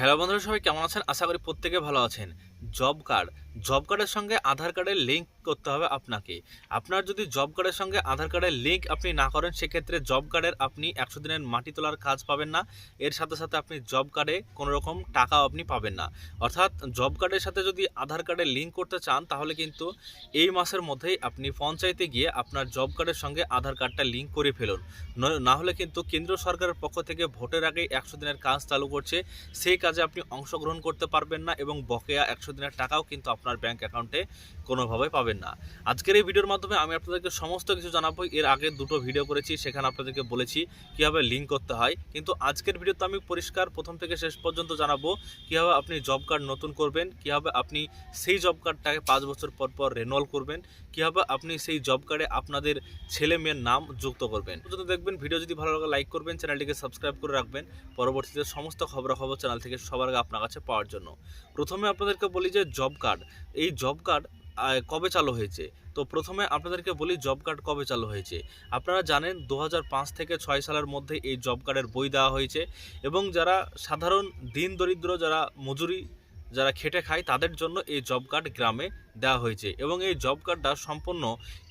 Hello বন্ধুরা, সবাই কেমন আছেন? আশা করি প্রত্যেকে ভালো আছেন। জব কার্ডের সঙ্গে আধার কার্ডের লিঙ্ক করতে হবে আপনাকে। আপনার যদি জব কার্ডের সঙ্গে আধার কার্ডের লিঙ্ক আপনি না করেন, সেক্ষেত্রে জব কার্ডের আপনি 100 দিনের মাটি তোলার কাজ পাবেন না। এর সাথে সাথে আপনি জব কার্ডে কোনো রকম টাকাও আপনি পাবেন না। অর্থাৎ জব কার্ডের সাথে যদি আধার কার্ডের লিঙ্ক করতে চান, তাহলে কিন্তু এই মাসের মধ্যেই আপনি পঞ্চায়েতে গিয়ে আপনার জব কার্ডের সঙ্গে আধার কার্ডটা লিঙ্ক করে ফেলুন। না হলে কিন্তু কেন্দ্র সরকারের পক্ষ থেকে ভোটের আগেই 100 দিনের কাজ চালু করছে। সেই কাজে আপনি অংশগ্রহণ করতে পারবেন না এবং বকেয়া 100 দিনের টাকাও কিন্তু আপনার ব্যাংক অ্যাকাউন্টে কোনোভাবে পাবেন না। আজকের এই ভিডিওর মাধ্যমে আমি আপনাদেরকে সমস্ত কিছু জানাবো। এর আগে দুটো ভিডিও করেছি, সেখানে আপনাদেরকে বলেছি কীভাবে লিঙ্ক করতে হয়, কিন্তু আজকের ভিডিওতে আমি পরিষ্কার প্রথম থেকে শেষ পর্যন্ত জানাবো কীভাবে আপনি জব কার্ড নতুন করবেন, কীভাবে আপনি সেই জব কার্ডটাকে 5 বছর পর পর রেনুয়াল করবেন, কীভাবে আপনি সেই জব কার্ডে আপনাদের ছেলে মেয়ের নাম যুক্ত করবেন। পর্যন্ত দেখবেন। ভিডিও যদি ভালো লাগে লাইক করবেন, চ্যানেলটিকে সাবস্ক্রাইব করে রাখবেন পরবর্তীতে সমস্ত খবরাখবর চ্যানেল থেকে সবার আগে আপনার কাছে পাওয়ার জন্য। প্রথমে আপনাদেরকে বলি যে এই জব কার্ড কবে চালু হয়েছে। তো প্রথমে আপনাদেরকে বলি জব কার্ড কবে চালু হয়েছে। আপনারা জানেন 2005 থেকে 6 সালের মধ্যে এই জব কার্ডের বই দেওয়া হয়েছে এবং যারা সাধারণ দিন দরিদ্র, যারা খেটে খায়, তাদের জন্য এই জব কার্ড গ্রামে দেওয়া হয়েছে এবং এই জব কার্ডটা সম্পূর্ণ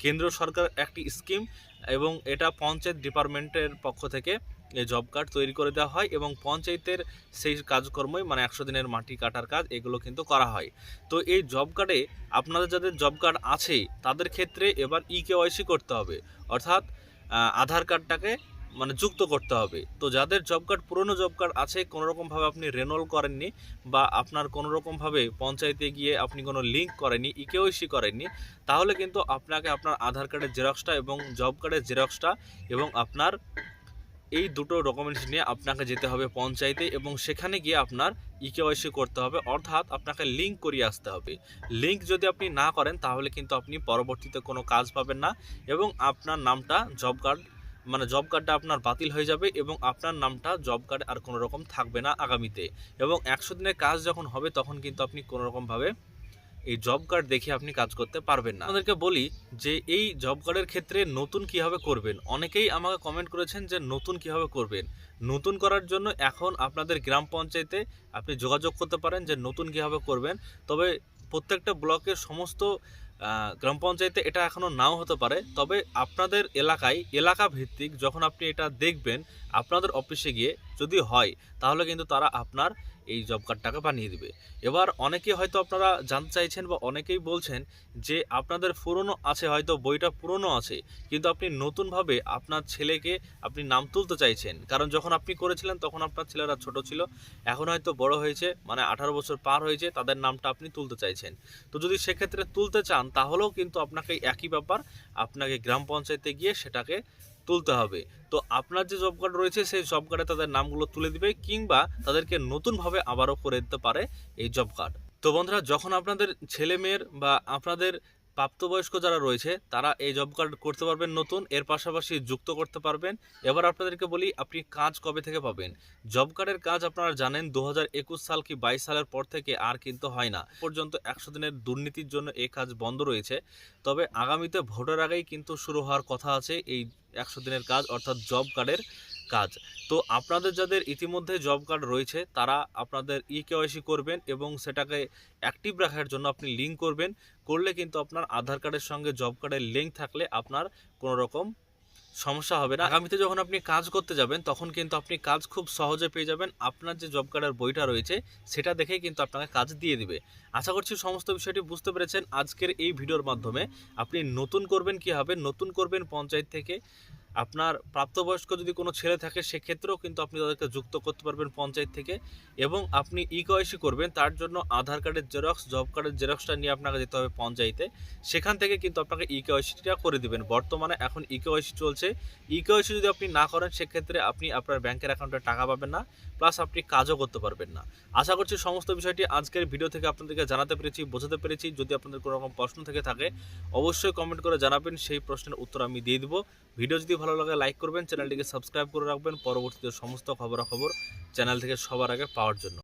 কেন্দ্র সরকারের একটি স্কিম এবং এটা পঞ্চায়েত ডিপার্টমেন্টের পক্ষ থেকে এই জব কার্ড তৈরি করে দেওয়া হয় এবং পঞ্চায়েতের সেই কাজকর্মই মানে 100 দিনের মাটি কাটার কাজ এগুলো কিন্তু করা হয়। তো এই জব কার্ডে আপনাদের যাদের জব কার্ড আছে তাদের ক্ষেত্রে এবার কেওয়াইসি করতে হবে, অর্থাৎ আধার কার্ডটাকে মানে যুক্ত করতে হবে। তো যাদের জব কার্ড পুরনো জব কার্ড আছে, কোনোরকমভাবে আপনি রেনুয়াল করেননি বা আপনার কোনোরকমভাবে পঞ্চায়েতে গিয়ে আপনি কোনো লিঙ্ক করেননি, কেওয়াইসি করেননি, তাহলে কিন্তু আপনাকে আপনার আধার কার্ডের জেরক্সটা এবং জব কার্ডের জেরক্সটা এবং আপনার এই দুটো ডকুমেন্টস নিয়ে আপনাকে যেতে হবে পঞ্চায়েতে এবং সেখানে গিয়ে আপনার কেওয়াইসি করতে হবে, অর্থাৎ আপনাকে লিঙ্ক করিয়ে আসতে হবে। লিঙ্ক যদি আপনি না করেন তাহলে কিন্তু আপনি পরবর্তীতে কোনো কাজ পাবেন না এবং আপনার নামটা জব কার্ডটা আপনার বাতিল হয়ে যাবে এবং আপনার নামটা জব কার্ডে আর কোনো রকম থাকবে না আগামীতে। এবং 100 দিনের কাজ যখন হবে তখন কিন্তু আপনি কোনো রকমভাবে এই জব কার্ড দেখে আপনি কাজ করতে পারবেন না। আপনাদেরকে বলি যে এই জব কার্ডের ক্ষেত্রে নতুন কিভাবে করবেন। অনেকেই আমাকে কমেন্ট করেছেন যে নতুন কিভাবে করবেন। নতুন করার জন্য এখন আপনাদের গ্রাম পঞ্চায়েতে আপনি যোগাযোগ করতে পারেন যে নতুন কিভাবে করবেন। তবে প্রত্যেকটা ব্লকের সমস্ত গ্রাম পঞ্চায়েতে এটা এখনও নাও হতে পারে, তবে আপনাদের এলাকা ভিত্তিক যখন আপনি এটা দেখবেন আপনাদের অফিসে গিয়ে যদি হয়, তাহলে কিন্তু তারা আপনার এই জব কার্ডটাকে বানিয়ে দিবে। এবার অনেকে হয়তো আপনারা জানতে চাইছেন বা অনেকেই বলছেন যে আপনাদের পুরনো আছে, হয়তো বইটা পুরনো আছে, কিন্তু আপনি নতুনভাবে আপনার ছেলেকে আপনি নাম তুলতে চাইছেন, কারণ যখন আপনি করেছিলেন তখন আপনার ছেলেরা ছোট ছিল, এখন হয়তো বড় হয়েছে, মানে 18 বছর পার হয়েছে, তাদের নামটা আপনি তুলতে চাইছেন। তো যদি সেক্ষেত্রে তুলতে চান তাহলেও কিন্তু আপনাকে একই ব্যাপার, আপনাকে গ্রাম পঞ্চায়েতে গিয়ে সেটাকে তুলতে হবে। তো আপনার যে জব কার্ড রয়েছে সেই জব কার্ডে তাদের নামগুলো তুলে দিবে কিংবা তাদেরকে নতুনভাবে আবারও করে দিতে পারে এই জব কার্ড। তো বন্ধুরা, যখন আপনাদের ছেলে মেয়ের বা আপনাদের প্রাপ্তবয়স্ক যারা রয়েছে তারা এই জব কার্ড করতে পারবেন নতুন, এর পাশাপাশি যুক্ত করতে পারবেন। এবার আপনাদেরকে বলি আপনি কাজ কবে থেকে পাবেন। জব কার্ডের কাজ আপনারা জানেন 2021 সাল কি 22 সালের পর থেকে আর কিন্তু হয় না পর্যন্ত। 100 দিনের দুর্নীতির জন্য এই কাজ বন্ধ রয়েছে, তবে আগামীতে ভোটের আগেই কিন্তু শুরু হওয়ার কথা আছে এই 100 দিনের কাজ, অর্থাৎ জব কার্ডের কাজ। তো আপনাদের যাদের ইতিমধ্যে জব কার্ড রয়েছে তারা আপনাদের কেওয়াইসি করবেন এবং সেটাকে অ্যাক্টিভ রাখার জন্য আপনি লিঙ্ক করলে কিন্তু আপনার আধার কার্ডের সঙ্গে জব কার্ডের লিঙ্ক থাকলে আপনার কোনো রকম সমস্যা হবে না। আগামীতে যখন আপনি কাজ করতে যাবেন তখন কিন্তু আপনি কাজ খুব সহজে পেয়ে যাবেন। আপনার যে জব কার্ডের বইটা রয়েছে সেটা দেখেই কিন্তু আপনাকে কাজ দিয়ে দিবে। আশা করছি সমস্ত বিষয়টি বুঝতে পেরেছেন। আজকের এই ভিডিওর মাধ্যমে আপনি নতুন করবেন কীভাবে, নতুন করবেন পঞ্চায়েত থেকে। আপনার প্রাপ্তবয়স্ক যদি কোনো ছেলে থাকে সেক্ষেত্রেও কিন্তু আপনি তাদেরকে যুক্ত করতে পারবেন পঞ্চায়েত থেকে এবং আপনি কেওয়াইসি করবেন। তার জন্য আধার কার্ডের জেরক্স, জব কার্ডের জেরক্সটা নিয়ে আপনাকে যেতে হবে পঞ্চায়েতে, সেখান থেকে কিন্তু আপনাকে কেওয়াইসিটা করে দিবেন। বর্তমানে এখন কেওয়াইসি চলছে। কেওয়াইসি যদি আপনি না করেন সেক্ষেত্রে আপনি আপনার ব্যাংকের অ্যাকাউন্টে টাকা পাবেন না, প্লাস আপনি কাজও করতে পারবেন না। আশা করছি সমস্ত বিষয়টি আজকের ভিডিও থেকে আপনাদেরকে জানাতে পেরেছি, বোঝাতে পেরেছি। যদি আপনাদের কোনো রকম প্রশ্ন থেকে থাকে অবশ্যই কমেন্ট করে জানাবেন, সেই প্রশ্নের উত্তর আমি দিয়ে দেবো। ভিডিও যদি ভালো লাগে লাইক করবেন, চ্যানেলটিকে সাবস্ক্রাইব করে রাখবেন পরবর্তীতে সমস্ত খবরাখবর চ্যানেল থেকে সবার আগে পাওয়ার জন্য।